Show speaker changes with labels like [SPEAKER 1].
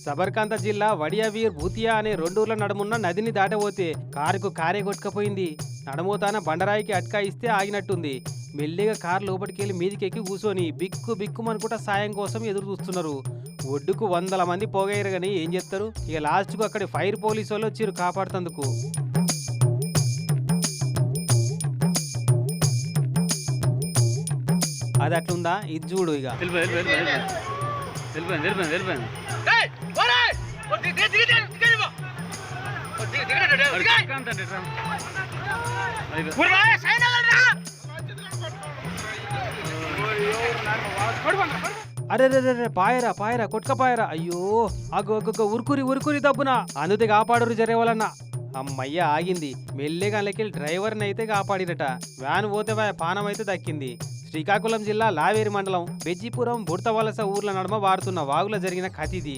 [SPEAKER 1] సబర్కాంత జిల్లా వడియావీర్ భూతియా అనే రెండూర్ల నడుమున్న నదిని దాటబోతే కారుకు కారే కొట్టుకపోయింది. నడుమోతాన బండరాయికి అట్కాయిస్తే ఆగినట్టుంది. మెల్లిగా కారు లోపలికెళ్ళి మీదికెక్కి కూర్చొని బిక్కు బిక్కుమనుకుంటా సాయం కోసం ఎదురు చూస్తున్నారు. ఒడ్డుకు 100 మంది పోగయ్యారు గాని ఏం చేస్తారు. ఇక లాస్ట్కు అక్కడి ఫైర్ పోలీసు వాళ్ళు వచ్చిరు కాపాడుతందుకు. అది అట్లుందా, ఇది చూడు. ఇక అరే రే పాయరా పాయరా కొట్టుకపోయారా. అయ్యో అగ్గొగ్గ ఉరుకురి దబ్బున అందుతే కాపాడరు జరేవాలన్నా. అమ్మయ్య ఆగింది. మెల్లిగా లెక్కెళ్ళి డ్రైవర్ని అయితే కాపాడిరట. వ్యాన్ పోతే పానం అయితే దక్కింది. శ్రీకాకుళం జిల్లా లావేరి మండలం బెజ్జిపురం బుడతవలస ఊర్ల నడుమ వారుతున్న వాగులో జరిగిన కథ ఇది.